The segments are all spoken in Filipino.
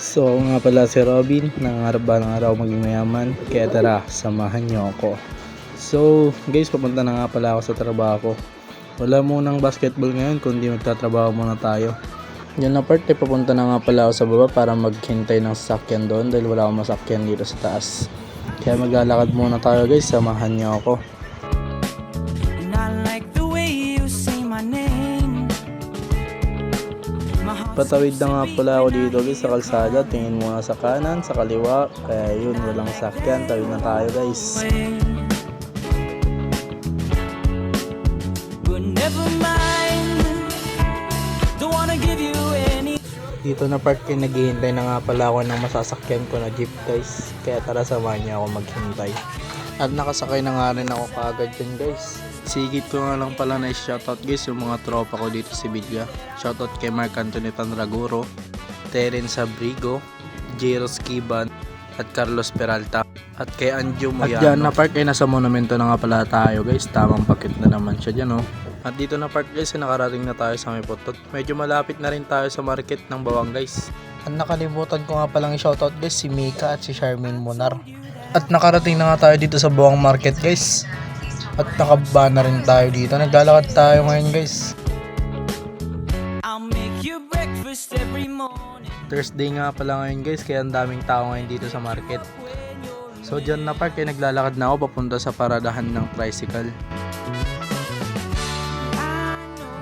So ako nga pala si Robin, nangarap ba ng araw maging mayaman? Kaya tara, samahan niyo ako. So guys, papunta na nga pala ako sa trabaho. Wala munang basketball ngayon, kundi magtatrabaho muna tayo. Yan na part, papunta na nga pala ako sa baba para maghintay ng sasakyan doon dahil wala akong masakyan dito sa taas. Kaya maglalakad muna tayo guys, samahan niyo ako. Patawid na nga pala ako dito guys sa kalsada. Tingin muna sa kanan, sa kaliwa. Kaya yun, walang sakyan. Tawid na tayo guys. Dito na part kayo, naghihintay na nga pala ako ng masasakyan ko na jeep guys. Kaya tara, samahan niyo ako maghintay. At nakasakay na nga rin ako kaagad dyan guys. Sigit ko nga lang pala na shoutout guys yung mga tropa ko dito sa Sevilla. Shoutout kay Mark Anthony Tanraguro, Terence Abrigo, Jairus Kiban, at Carlos Peralta, at kay Anjo Moyano. At dyan na park ay nasa monumento na nga pala tayo guys. Tamang pakit na naman siya dyan oh. At dito na park guys ay nakarating na tayo sa may Potot. Medyo malapit na rin tayo sa market ng Bawang guys. At nakalimutan ko nga palang i-shoutout guys si Mika at si Charmaine Monar. At nakarating na nga tayo dito sa Bawang Market guys. At nakaba na rin tayo dito. Naglalakad tayo ngayon guys. Thursday nga pala ngayon guys, kaya ang daming tao ngayon dito sa market. So dyan na park, kaya naglalakad na ako papunta sa paradahan ng tricycle.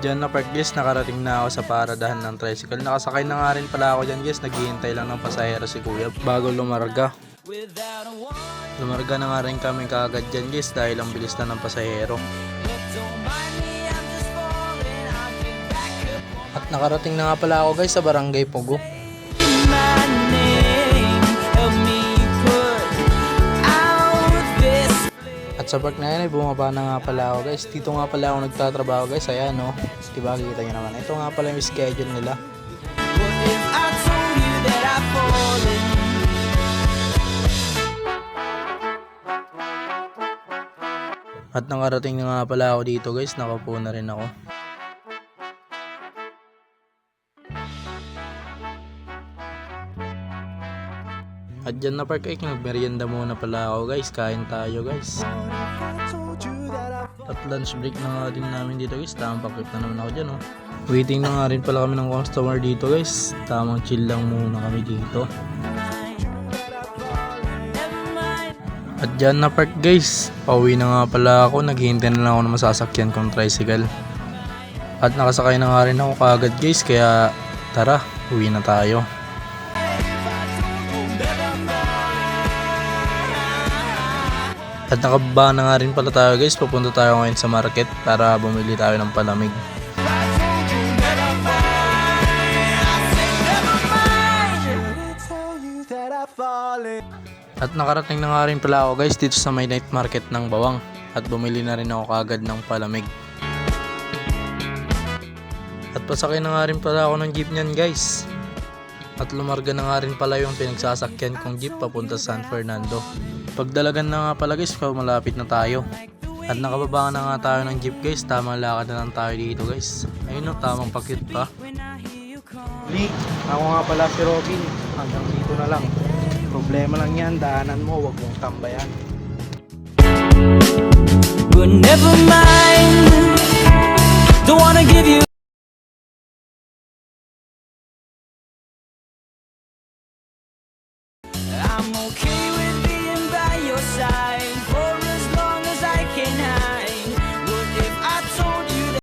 Dyan na park guys, nakarating na ako sa paradahan ng tricycle. Nakasakay na nga rin pala ako dyan guys, naghihintay lang ng pasahero si kuya bago lumarga. Lumarga na nga rin kami kaagad dyan guys dahil ang bilis na ng pasahero. At nakarating na nga pala ako guys sa Barangay Pogo. At sa park na yan ay bumaba na nga pala ako guys. Dito nga pala ako nagtatrabaho guys. Ayan no, diba kita nyo naman. Ito nga pala yung schedule nila. At nakarating na nga pala ako dito guys, nakaupo na rin ako. At dyan na park ay nagmerienda muna pala ako guys, kain tayo guys. At lunch break na nga din namin dito guys, tamang pakit na naman ako dyan oh. Waiting na nga rin pala kami ng customer dito guys, tamang chill lang muna kami dito. At dyan na park guys, pauwi na nga pala ako, naghihintay na lang ako na masasakyan kong tricycle. At nakasakay na nga rin ako kaagad guys, kaya tara, uwi na tayo. At nakababa na nga rin pala tayo guys, papunta tayo ngayon sa market para bumili tayo ng palamig. At nakarating na nga rin pala ako guys dito sa may night market ng Bawang. At bumili na rin ako kaagad ng palamig. At pasakay na nga rin pala ako ng jeep niyan guys. At lumarga na nga rin pala yung pinagsasakyan kong jeep papunta sa San Fernando. Pagdalagan na nga pala guys, malapit na tayo. At nakababa na nga tayo ng jeep guys, tamang lakad na lang tayo dito guys. Ayun o, tamang pakit pa. Ako nga pala si Robin, hanggang dito na lang. Problema lang yan, daanan mo, wag mong tambayan. But never mind, don't wanna give you. I'm okay.